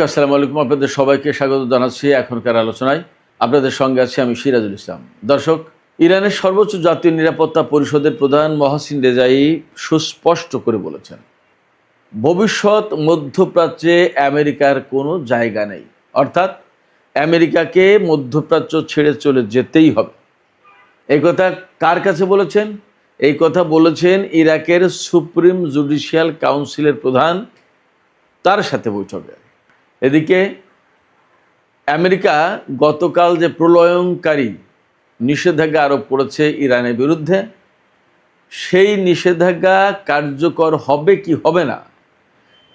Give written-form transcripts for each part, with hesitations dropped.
আসসালামু আলাইকুম, আপনাদের সবাইকে স্বাগত জানাচ্ছি এখনকার আলোচনায়। আপনাদের সঙ্গে আছি আমি সিরাজুল ইসলাম। দর্শক, ইরানের সর্বোচ্চ জাতীয় নিরাপত্তা পরিষদের প্রধান মহসিন রেজাই সুস্পষ্ট করে বলেছেন, ভবিষ্যৎ মধ্যপ্রাচ্যে আমেরিকার কোনো জায়গা নেই। অর্থাৎ আমেরিকাকে মধ্যপ্রাচ্য ছেড়ে চলে যেতেই হবে। এই কথা কার কাছে বলেছেন? এই কথা বলেছেন ইরাকের সুপ্রিম জুডিশিয়াল কাউন্সিলের প্রধান, তার সাথে বৈঠকে। এদিকে আমেরিকা গতকাল যে প্রলয়ঙ্কারী নিষেধাজ্ঞা আরোপ করেছে ইরানের বিরুদ্ধে, সেই নিষেধাজ্ঞা কার্যকর হবে কি হবে না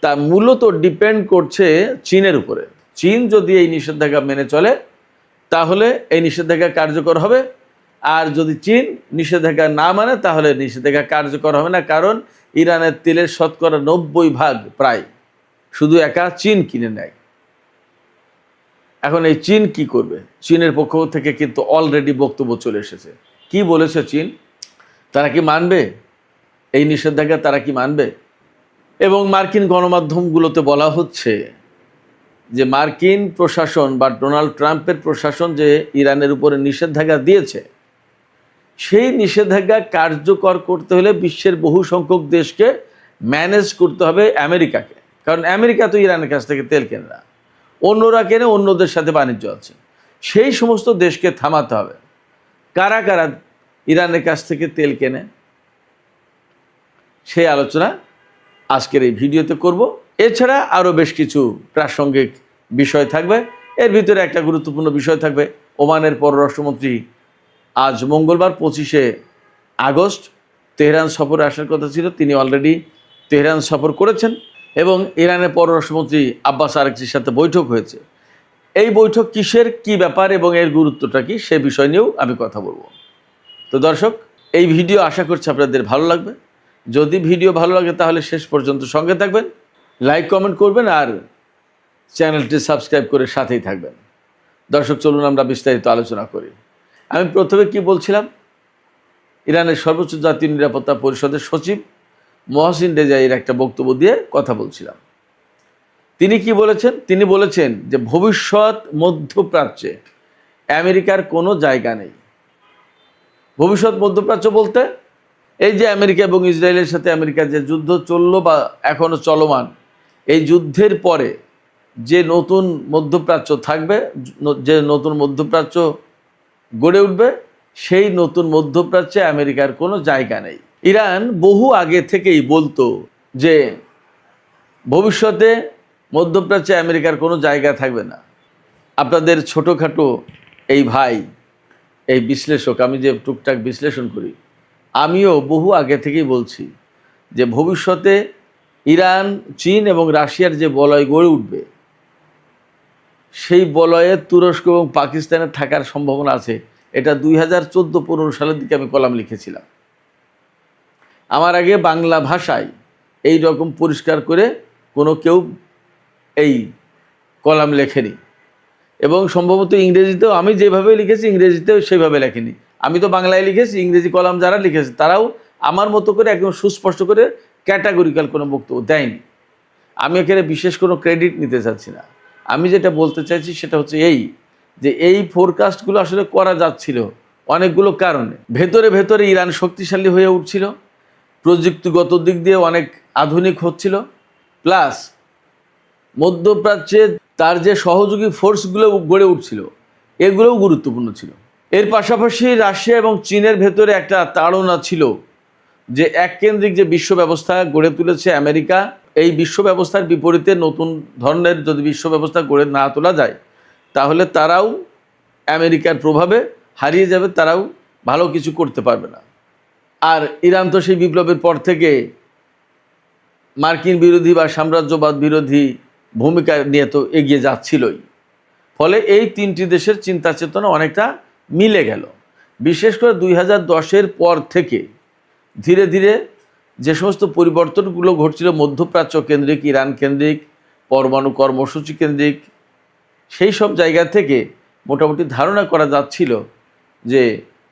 তা মূলত ডিপেন্ড করছে চীনের উপরে। চীন যদি এই নিষেধাজ্ঞা মেনে চলে তাহলে এই নিষেধাজ্ঞা কার্যকর হবে, আর যদি চীন নিষেধাজ্ঞা না মানে তাহলে নিষেধাজ্ঞা কার্যকর হবে না। কারণ ইরানের তেলের শতকরা 90% প্রায় শুধু একা চীন কিনে নেয়। এখন এই চীন কি করবে? চীনের পক্ষ থেকে কিন্তু অলরেডি বক্তব্য চলে এসেছে। কি বলেছে চীন? তারা কি মানবে এই নিষেধাজ্ঞা? তারা কি মানবে? এবং মার্কিন গণমাধ্যমগুলোতে বলা হচ্ছে যে মার্কিন প্রশাসন বা ডোনাল্ড ট্রাম্পের প্রশাসন যে ইরানের উপরে নিষেধাজ্ঞা দিয়েছে, সেই নিষেধাজ্ঞা কার্যকর করতে হলে বিশ্বের বহু সংখ্যক দেশকে ম্যানেজ করতে হবে আমেরিকাকে। কারণ আমেরিকা তো ইরানের কাছ থেকে তেল কেনে না, অন্যরা কেনে, অন্যদের সাথে বাণিজ্য আছে। সেই সমস্ত দেশকে থামাতে হবে। কারা কারা ইরানের কাছ থেকে তেল কেনে, সেই আলোচনা আজকের এই ভিডিওতে করব। এছাড়া আরও বেশ কিছু প্রাসঙ্গিক বিষয় থাকবে। এর ভিতরে একটা গুরুত্বপূর্ণ বিষয় থাকবে, ওমানের পররাষ্ট্রমন্ত্রী আজ মঙ্গলবার 25শে আগস্ট তেহরান সফরে আসার কথা ছিল, তিনি অলরেডি তেহরান সফর করেছেন এবং ইরানের পররাষ্ট্রমন্ত্রী আব্বাস আরাগচির সাথে বৈঠক হয়েছে। এই বৈঠক কিসের, কি ব্যাপার এবং এর গুরুত্বটা কি, সে বিষয় নিয়েও আমি কথা বলবো। তো দর্শক, এই ভিডিও আশা করছি আপনাদের ভালো লাগবে। যদি ভিডিও ভালো লাগে তাহলে শেষ পর্যন্ত সঙ্গে থাকবেন, লাইক কমেন্ট করবেন আর চ্যানেলটি সাবস্ক্রাইব করে সাথেই থাকবেন। দর্শক, চলুন আমরা বিস্তারিত আলোচনা করি। আমি প্রথমে কি বলছিলাম, ইরানের সর্বোচ্চ জাতীয় নিরাপত্তা পরিষদের সচিব মহসিন রেজাইয়ের একটা বক্তব্য দিয়ে কথা বলছিলাম। তিনি কি বলেছেন? তিনি বলেছেন যে ভবিষ্যৎ মধ্যপ্রাচ্যে আমেরিকার কোনো জায়গা নেই। ভবিষ্যৎ মধ্যপ্রাচ্য বলতে এই যে আমেরিকা এবং ইসরায়েলের সাথে আমেরিকার যে যুদ্ধ চললো বা এখনও চলমান, এই যুদ্ধের পরে যে নতুন মধ্যপ্রাচ্য থাকবে, যে নতুন মধ্যপ্রাচ্য গড়ে উঠবে, সেই নতুন মধ্যপ্রাচ্যে আমেরিকার কোনো জায়গা নেই। ইরান বহু আগে থেকেই বলতো যে ভবিষ্যতে মধ্যপ্রাচ্যে আমেরিকার কোনো জায়গা থাকবে না। আপনাদের ছোটোখাটো এই ভাই, এই বিশ্লেষক, আমি যে টুকটাক বিশ্লেষণ করি, আমিও বহু আগে থেকেই বলছি যে ভবিষ্যতে ইরান, চীন এবং রাশিয়ার যে বলয় গড়ে উঠবে, সেই বলয়ে তুরস্ক এবং পাকিস্তানের থাকার সম্ভাবনা আছে। এটা 2014-15 সালের দিকে আমি কলাম লিখেছিলাম। আমার আগে বাংলা ভাষায় এই রকম পরিষ্কার করে কোনো কেউ এই কলাম লেখেনি, এবং সম্ভবত ইংরেজিতেও আমি যেভাবে লিখেছি ইংরেজিতেও সেভাবে লেখেনি। আমি তো বাংলায় লিখেছি, ইংরেজি কলাম যারা লিখেছে তারাও আমার মতো করে একদম সুস্পষ্ট করে ক্যাটাগরিক্যাল কোনো বক্তব্য দেয়নি। আমি এখানে বিশেষ কোনো ক্রেডিট নিতে চাচ্ছি না। আমি যেটা বলতে চাইছি সেটা হচ্ছে এই যে এই ফোরকাস্টগুলো আসলে করা যাচ্ছিল অনেকগুলো কারণে। ভেতরে ভেতরে ইরান শক্তিশালী হয়ে উঠছিল, প্রযুক্তিগত দিক দিয়ে অনেক আধুনিক হচ্ছিল, প্লাস মধ্যপ্রাচ্যে তার যে সহযোগী ফোর্সগুলো গড়ে উঠছিল, এগুলোও গুরুত্বপূর্ণ ছিল। এর পাশাপাশি রাশিয়া এবং চীনের ভেতরে একটা তাড়না ছিল যে এককেন্দ্রিক যে বিশ্ব ব্যবস্থা গড়ে তুলেছে আমেরিকা, এই বিশ্ব ব্যবস্থার বিপরীতে নতুন ধরনের যদি বিশ্ব ব্যবস্থা গড়ে না তোলা যায় তাহলে তারাও আমেরিকার প্রভাবে হারিয়ে যাবে, তারাও ভালো কিছু করতে পারবে না। আর ইরান তো সেই বিপ্লবের পর থেকে মার্কিন বিরোধী বা সাম্রাজ্যবাদ বিরোধী ভূমিকা নিয়ে তো এগিয়ে যাচ্ছিলই। ফলে এই তিনটি দেশের চিন্তা চেতনা অনেকটা মিলে গেল। বিশেষ করে 2010-এর পর থেকে ধীরে ধীরে যে সমস্ত পরিবর্তনগুলো ঘটছিল মধ্যপ্রাচ্য কেন্দ্রিক, ইরান কেন্দ্রিক, পরমাণু কর্মসূচি কেন্দ্রিক, সেই সব জায়গা থেকে মোটামুটি ধারণা করা যাচ্ছিল যে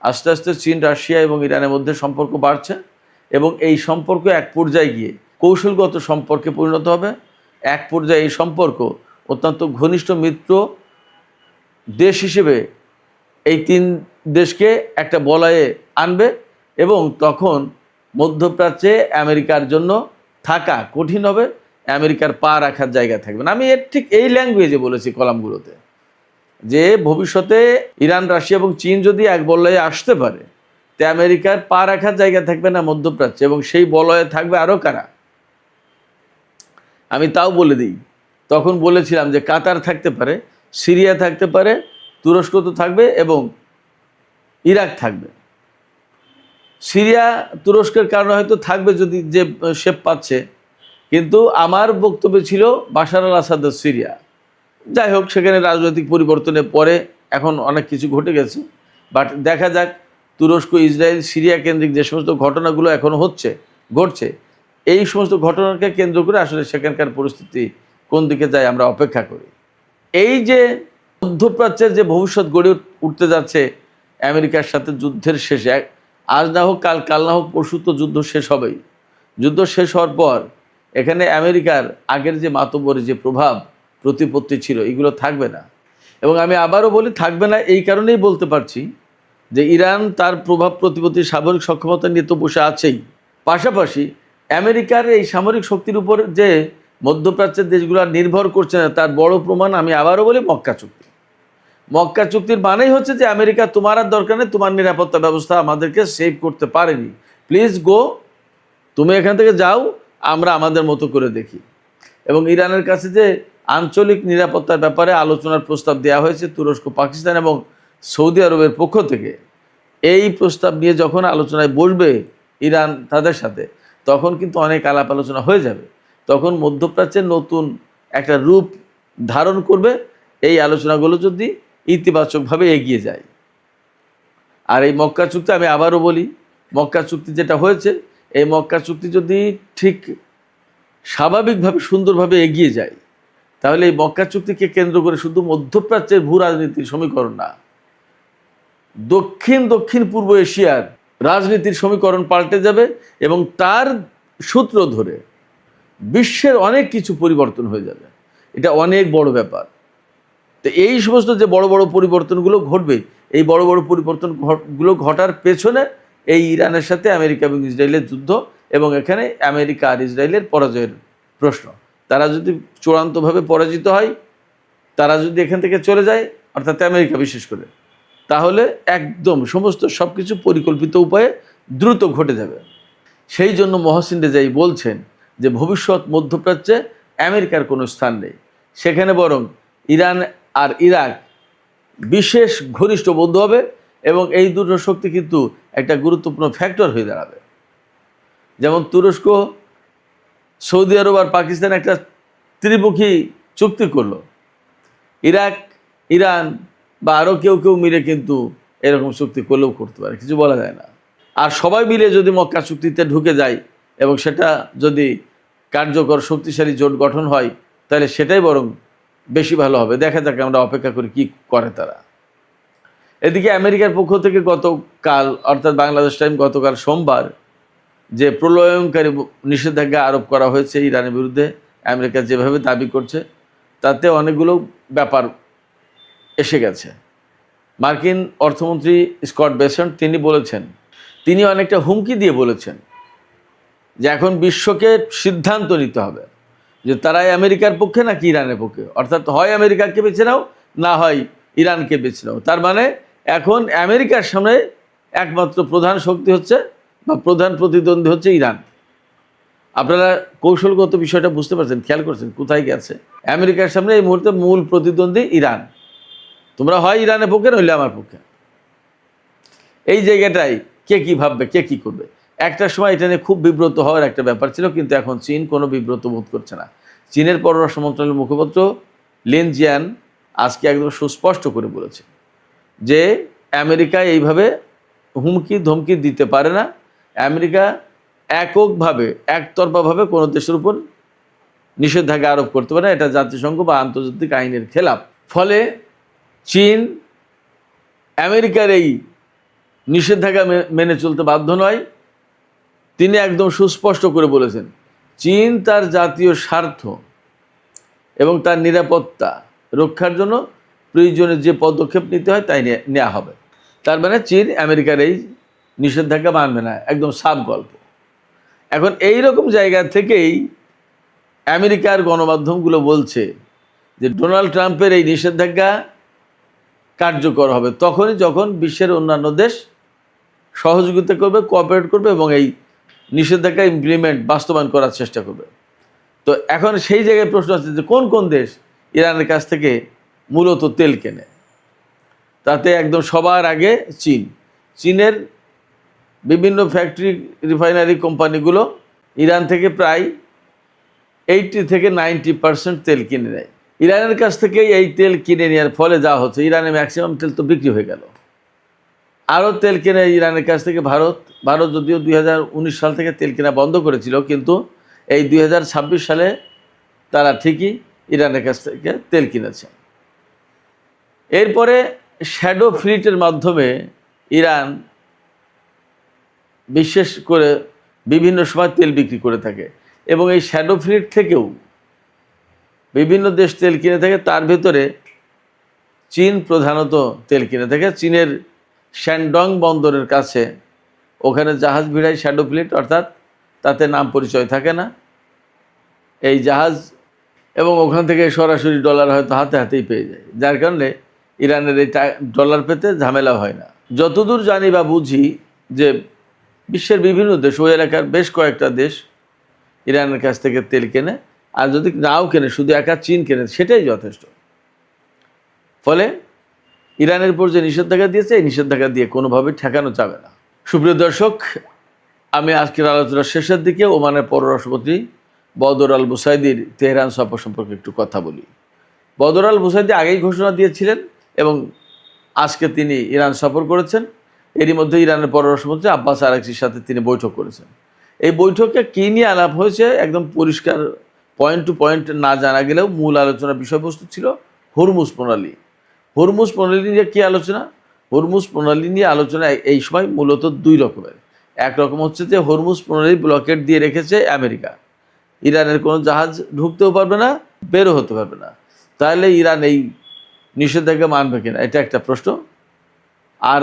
আস্তে আস্তে চীন, রাশিয়া এবং ইরানের মধ্যে সম্পর্ক বাড়ছে এবং এই সম্পর্ক এক পর্যায়ে গিয়ে কৌশলগত সম্পর্কে পরিণত হবে। এক পর্যায়ে এই সম্পর্ক অত্যন্ত ঘনিষ্ঠ মিত্র দেশ হিসেবে এই তিন দেশকে একটা বলয়ে আনবে এবং তখন মধ্যপ্রাচ্যে আমেরিকার জন্য থাকা কঠিন হবে, আমেরিকার পা রাখার জায়গা থাকবে না। আমি ঠিক এই ল্যাঙ্গুয়েজে বলেছি কলামগুলোতে যে ভবিষ্যতে ইরান, রাশিয়া এবং চীন যদি এক বলয়ে আসতে পারে, তে আমেরিকার পা রাখার জায়গা থাকবে না মধ্যপ্রাচ্যে, এবং সেই বলয়ে থাকবে আরও কারা। আমি তাও বলে দিই, তখন বলেছিলাম যে কাতার থাকতে পারে, সিরিয়া থাকতে পারে, তুরস্ক তো থাকবে এবং ইরাক থাকবে। সিরিয়া তুরস্কের কারণে হয়তো থাকবে যদি যে শেপ পাচ্ছে, কিন্তু আমার বক্তব্য ছিল বাশার আল আসাদের সিরিয়া। যাই হোক, সেখানে রাজনৈতিক পরিবর্তনের পরে এখন অনেক কিছু ঘটে গেছে, বাট দেখা যাক তুরস্ক, ইসরায়েল, সিরিয়া কেন্দ্রিক যে সমস্ত ঘটনাগুলো এখন ঘটছে, এই সমস্ত ঘটনাকে কেন্দ্র করে আসলে সেখানকার পরিস্থিতি কোন দিকে যায় আমরা অপেক্ষা করি। এই যে মধ্যপ্রাচ্যের যে ভবিষ্যৎ গড়ে উঠতে যাচ্ছে আমেরিকার সাথে যুদ্ধের শেষে, আজ না হোক কাল, কাল না হোক পরশু তো যুদ্ধ শেষ হবেই। যুদ্ধ শেষ হওয়ার পর এখানে আমেরিকার আগের যে মাতব্বরের যে প্রভাব প্রতিপত্তি ছিল, এগুলো থাকবে না। এবং আমি আবারও বলি থাকবে না, এই কারণেই বলতে পারছি যে ইরান তার প্রভাব প্রতিপত্তির সামরিক সক্ষমতা নিয়ে তো বসে আছেই, পাশাপাশি আমেরিকার এই সামরিক শক্তির উপর যে মধ্যপ্রাচ্যের দেশগুলো নির্ভর করছে না, তার বড় প্রমাণ আমি আবারও বলি মক্কা চুক্তি। মক্কা চুক্তির মানেই হচ্ছে যে আমেরিকা, তোমার আর দরকার নেই, তোমার নিরাপত্তা ব্যবস্থা আমাদেরকে সেভ করতে পারেনি, প্লিজ গো, তুমি এখান থেকে যাও, আমরা আমাদের মতো করে দেখি। এবং ইরানের কাছে যে আঞ্চলিক নিরাপত্তার ব্যাপারে আলোচনার প্রস্তাব দেওয়া হয়েছে তুরস্ক, পাকিস্তান এবং সৌদি আরবের পক্ষ থেকে, এই প্রস্তাব নিয়ে যখন আলোচনায় বসবে ইরান তাদের সাথে, তখন কিন্তু অনেক আলাপ আলোচনা হয়ে যাবে। তখন মধ্যপ্রাচ্যের নতুন একটা রূপ ধারণ করবে এই আলোচনাগুলো যদি ইতিবাচকভাবে এগিয়ে যায়। আর এই মক্কা চুক্তি, আমি আবারও বলি, মক্কা চুক্তি যেটা হয়েছে, এই মক্কা চুক্তি যদি ঠিক স্বাভাবিকভাবে সুন্দরভাবে এগিয়ে যায়, তাহলে এই মক্কা চুক্তিকে কেন্দ্র করে শুধু মধ্যপ্রাচ্যের ভূ রাজনীতির সমীকরণ না, দক্ষিণ পূর্ব এশিয়ার রাজনীতির সমীকরণ পাল্টে যাবে এবং তার সূত্র ধরে বিশ্বের অনেক কিছু পরিবর্তন হয়ে যাবে। এটা অনেক বড় ব্যাপার। তো এই সমস্ত যে বড় বড় পরিবর্তনগুলো ঘটবে, এই বড় বড় পরিবর্তনগুলো ঘটার পেছনে এই ইরানের সাথে আমেরিকা এবং ইসরায়েলের যুদ্ধ, এবং এখানে আমেরিকা আর ইসরায়েলের পরাজয়ের প্রশ্ন। তারা যদি চূড়ান্তভাবে পরাজিত হয়, তারা যদি এখান থেকে চলে যায়, অর্থাৎ আমেরিকা বিশেষ করে, তাহলে একদম সমস্ত সব কিছু পরিকল্পিত উপায়ে দ্রুত ঘটে যাবে। সেই জন্য মহসিন রেজাই বলছেন যে ভবিষ্যৎ মধ্যপ্রাচ্যে আমেরিকার কোনো স্থান নেই, সেখানে বরং ইরান আর ইরাক বিশেষ ঘনিষ্ঠ বন্ধু হবে, এবং এই দুটো শক্তি কিন্তু একটা গুরুত্বপূর্ণ ফ্যাক্টর হয়ে দাঁড়াবে। যেমন তুরস্ক, সৌদি আরব আর পাকিস্তান একটা ত্রিমুখী চুক্তি করলো, ইরাক, ইরান বা আরও কেউ মিলে কিন্তু এরকম চুক্তি করলেও করতে পারে, কিছু বলা যায় না। আর সবাই মিলে যদি মক্কা চুক্তিতে ঢুকে যায় এবং সেটা যদি কার্যকর শক্তিশালী জোট গঠন হয়, তাহলে সেটাই বরং বেশি ভালো হবে। দেখা যাক, আমরা অপেক্ষা করি কি করে তারা। এদিকে আমেরিকার পক্ষ থেকে গতকাল, অর্থাৎ বাংলাদেশ টাইম গতকাল সোমবার, যে প্রলয়ঙ্কারী নিষেধাজ্ঞা আরোপ করা হয়েছে ইরানের বিরুদ্ধে, আমেরিকা যেভাবে দাবি করছে, তাতে অনেকগুলো ব্যাপার এসে গেছে। মার্কিন অর্থমন্ত্রী স্কট বেসেন্ট তিনি বলেছেন, তিনি অনেকটা হুমকি দিয়ে বলেছেন যে এখন বিশ্বকে সিদ্ধান্ত নিতে হবে যে তারাই আমেরিকার পক্ষে নাকি ইরানের পক্ষে, অর্থাৎ হয় আমেরিকাকে বেছে নাও, না হয় ইরানকে বেছে নাও। তার মানে এখন আমেরিকার সামনে একমাত্র প্রধান শক্তি হচ্ছে বা প্রধান প্রতিদ্বন্দ্বী হচ্ছে ইরান। আপনারা কৌশলগত বিষয়টা বুঝতে পারছেন, খেয়াল করছেন কোথায় গেছে? আমেরিকার সামনে এই মুহূর্তে মূল প্রতিদ্বন্দ্বী ইরান। তোমরা হয় ইরানের পক্ষে, নইলে আমার পক্ষে। এই জায়গাটাই কে কী ভাববে, কে কী করবে। একটা সময় এটা নিয়ে খুব বিব্রত হওয়ার একটা ব্যাপার ছিল, কিন্তু এখন চীন কোনো বিব্রত বোধ করছে না। চীনের পররাষ্ট্র মন্ত্রণালয়ের মুখপাত্র লিন জিয়ান আজকে একদম সুস্পষ্ট করে বলেছে যে আমেরিকা এইভাবে হুমকি ধমকি দিতে পারে না। আমেরিকা এককভাবে, একতরফাভাবে কোনো দেশের উপর নিষেধাজ্ঞা আরোপ করতে পারে না, এটা জাতিসংঘ বা আন্তর্জাতিক আইনের খেলাপ। ফলে চীন আমেরিকার এই নিষেধাজ্ঞা মেনে চলতে বাধ্য নয়। তিনি একদম সুস্পষ্ট করে বলেছেন, চীন তার জাতীয় স্বার্থ এবং তার নিরাপত্তা রক্ষার জন্য প্রয়োজনীয় যে পদক্ষেপ নিতে হয় তাই নেওয়া হবে। তার মানে চীন আমেরিকার এই নিষেধাজ্ঞা মানবে না, একদম সাফ গল্প। এখন এই রকম জায়গা থেকেই আমেরিকার গণমাধ্যমগুলো বলছে যে ডোনাল্ড ট্রাম্পের এই নিষেধাজ্ঞা কার্যকর হবে তখনই যখন বিশ্বের অন্যান্য দেশ সহযোগিতা করবে, কোঅপারেট করবে এবং এই নিষেধাজ্ঞা বাস্তবায়ন করার চেষ্টা করবে। তো এখন সেই জায়গায় প্রশ্ন আছে যে কোন কোন দেশ ইরানের কাছ থেকে মূলত তেল কেনে। তাতে একদম সবার আগে চীনের বিভিন্ন ফ্যাক্টরি, রিফাইনারি কোম্পানিগুলো ইরান থেকে প্রায় 80 থেকে 90% তেল কিনে নেয়। ইরানের কাছ থেকে এই তেল কিনে নেওয়ার ফলে যা হচ্ছে, ইরানে ম্যাক্সিমাম তেল তো বিক্রি হয়ে গেল। আরও তেল কেনে ইরানের কাছ থেকে ভারত যদিও 2019 সাল থেকে তেল কেনা বন্ধ করেছিল, কিন্তু এই 2026 সালে তারা ঠিকই ইরানের কাছ থেকে তেল কিনেছে। এরপরে শ্যাডো ফ্লিটের মাধ্যমে ইরান বিশেষ করে বিভিন্ন সময় তেল বিক্রি করে থাকে এবং এই শ্যাডো ফ্লিট থেকেও বিভিন্ন দেশ তেল কিনে থাকে। তার ভেতরে চীন প্রধানত তেল কিনে থাকে। চীনের শ্যানডং বন্দরের কাছে ওখানে জাহাজ ভিড়ায় শ্যাডো ফ্লিট, অর্থাৎ তাতে নাম পরিচয় থাকে না এই জাহাজ, এবং ওখান থেকে সরাসরি ডলার হয়তো হাতে হাতেই পেয়ে যায়, যার কারণে ইরানের এই ডলার পেতে ঝামেলা হয় না। যতদূর জানি বা বুঝি যে বিশ্বের বিভিন্ন দেশ, ওই এলাকার বেশ কয়েকটা দেশ ইরানের কাছ থেকে তেল কেনে, আর যদি নাও কেনে শুধু একা চীন কেনে সেটাই যথেষ্ট। ফলে ইরানের উপর যে নিষেধাজ্ঞা দিয়েছে এই নিষেধাজ্ঞা দিয়ে কোনোভাবে ঠেকানো যাবে না। সুপ্রিয় দর্শক, আমি আজকের আলোচনার শেষের দিকে ওমানের পররাষ্ট্রমন্ত্রী বদর আল বুসাইদির তেহরান সফর সম্পর্কে একটু কথা বলি। বদর আল বুসাইদি আগেই ঘোষণা দিয়েছিলেন এবং আজকে তিনি ইরান সফর করেছেন। এরই মধ্যে ইরানের পররাষ্ট্রমন্ত্রী আব্বাস আরাকচির সাথে তিনি বৈঠক করেছেন। এই বৈঠকে কী নিয়ে আলাপ হয়েছে একদম পরিষ্কার পয়েন্ট টু পয়েন্ট না জানা গেলেও মূল আলোচনার বিষয়বস্তু ছিল হরমুজ প্রণালী। হরমুজ প্রণালী নিয়ে কী আলোচনা? হরমুজ প্রণালী নিয়ে আলোচনা এই সময় মূলত দুই রকমের। একরকম হচ্ছে যে হরমুজ প্রণালী ব্লকেট দিয়ে রেখেছে আমেরিকা, ইরানের কোনো জাহাজ ঢুকতেও পারবে না, বেরও হতে পারবে না। তাহলে ইরান এই নিষেধাজ্ঞা মানবে কিনা, এটা একটা প্রশ্ন। আর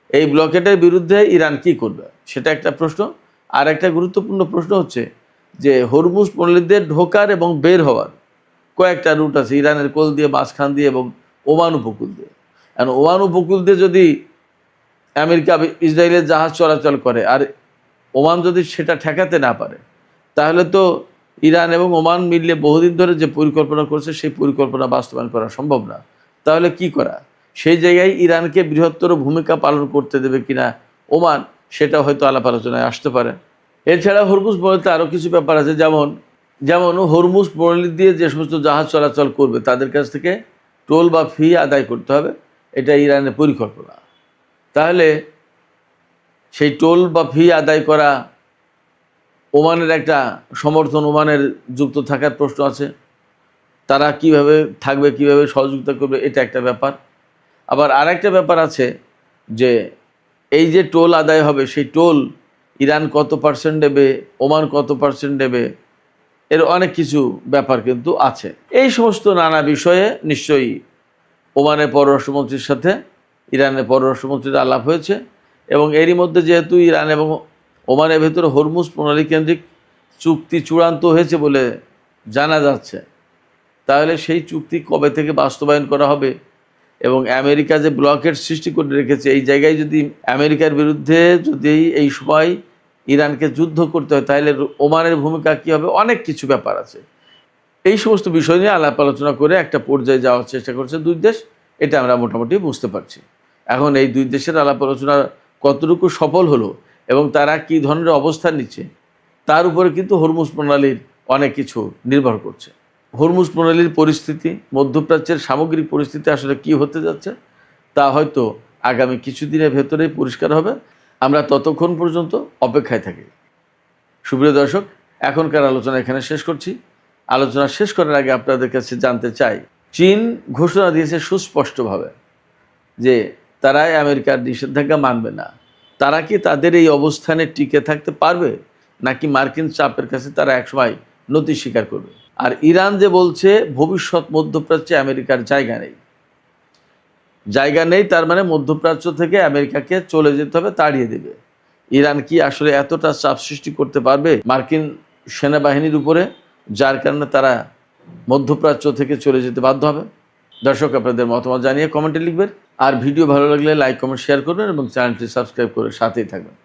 এই ব্লকেটের বিরুদ্ধে ইরান কি করবে সেটা একটা প্রশ্ন। আর একটা গুরুত্বপূর্ণ প্রশ্ন হচ্ছে যে হরমুজ প্রণালীতে ঢোকার এবং বের হওয়ার কয়েকটা রুট আছে, ইরানের কোল দিয়ে, মাঝখান দিয়ে এবং ওমান উপকূল দিয়ে। কারণ ওমান উপকূল দিয়ে যদি আমেরিকা ইসরায়েলের জাহাজ চলাচল করে আর ওমান যদি সেটা ঠেকাতে না পারে, তাহলে তো ইরান এবং ওমান মিললে বহুদিন ধরে যে পরিকল্পনা করছে সেই পরিকল্পনা বাস্তবায়ন করা সম্ভব না। তাহলে কি করা? সেই জায়গায় ইরানকে বৃহত্তর ভূমিকা পালন করতে দেবে কিনা ওমান, সেটা হয়তো আলাপ আলোচনায় আসতে পারে। এছাড়া হরমুজ প্রণালীতে আরও কিছু ব্যাপার আছে, যেমন হরমুজ প্রণালী দিয়ে যে সমস্ত জাহাজ চলাচল করবে তাদের কাছ থেকে টোল বা ফি আদায় করতে হবে, এটা ইরানের পরিকল্পনা। তাহলে সেই টোল বা ফি আদায় করা, ওমানের একটা সমর্থন, ওমানের যুক্ত থাকার প্রশ্ন আছে। তারা কিভাবে থাকবে, কিভাবে সহযোগিতা করবে, এটা একটা ব্যাপার। আবার আরেকটা ব্যাপার আছে যে এই যে টোল আদায় হবে সেই টোল ইরান কত পার্সেন্ট দেবে, ওমান কত পার্সেন্ট দেবে, এর অনেক কিছু ব্যাপার কিন্তু আছে। এই সমস্ত নানা বিষয়ে নিশ্চয়ই ওমানের পররাষ্ট্রমন্ত্রীর সাথে ইরানের পররাষ্ট্রমন্ত্রীর আলাপ হয়েছে এবং এরই মধ্যে যেহেতু ইরান এবং ওমানের ভেতরে হরমুজ প্রণালী কেন্দ্রিক চুক্তি চূড়ান্ত হয়েছে বলে জানা যাচ্ছে, তাহলে সেই চুক্তি কবে থেকে বাস্তবায়ন করা হবে এবং আমেরিকা যে ব্লকেট সৃষ্টি করে রেখেছে এই জায়গায় যদি আমেরিকার বিরুদ্ধে যদি এই সময় ইরানকে যুদ্ধ করতে হয় তাহলে ওমানের ভূমিকা কী হবে, অনেক কিছু ব্যাপার আছে। এই সমস্ত বিষয় নিয়ে আলাপ আলোচনা করে একটা পর্যায়ে যাওয়ার চেষ্টা করছে দুই দেশ, এটা আমরা মোটামুটি বুঝতে পারছি। এখন এই দুই দেশের আলাপ আলোচনা কতটুকু সফল হলো এবং তারা কী ধরনের অবস্থান নিচ্ছে তার উপরে কিন্তু হরমুজ প্রণালীর অনেক কিছু নির্ভর করছে। হরমুজ প্রণালীর পরিস্থিতি, মধ্যপ্রাচ্যের সামগ্রিক পরিস্থিতি আসলে কি হতে যাচ্ছে তা হয়তো আগামী কিছুদিনের ভেতরেই পরিষ্কার হবে। আমরা ততক্ষণ পর্যন্ত অপেক্ষায় থাকি। সুপ্রিয় দর্শক, এখনকার আলোচনা এখানে শেষ করছি। আলোচনা শেষ করার আগে আপনাদের কাছে জানতে চাই, চীন ঘোষণা দিয়েছে সুস্পষ্টভাবে যে তারাই আমেরিকার নিষেধাজ্ঞা মানবে না। তারা কি তাদের এই অবস্থানে টিকে থাকতে পারবে নাকি মার্কিন চাপের কাছে তারা একসময় নতি স্বীকার করবে? আর ইরান যে বলছে ভবিষ্যৎ মধ্যপ্রাচ্যে আমেরিকার জায়গা নেই, তার মানে মধ্যপ্রাচ্য থেকে আমেরিকাকে চলে যেতে হবে, তাড়িয়ে দেবে। ইরান কি আসলে এতটা চাপ সৃষ্টি করতে পারবে মার্কিন সেনাবাহিনীর উপরে, যার কারণে তারা মধ্যপ্রাচ্য থেকে চলে যেতে বাধ্য হবে? দর্শক, আপনাদের মতামত জানিয়ে কমেন্টে লিখবেন। আর ভিডিও ভালো লাগলে লাইক, কমেন্ট, শেয়ার করবেন এবং চ্যানেলটি সাবস্ক্রাইব করে সাথেই থাকবেন।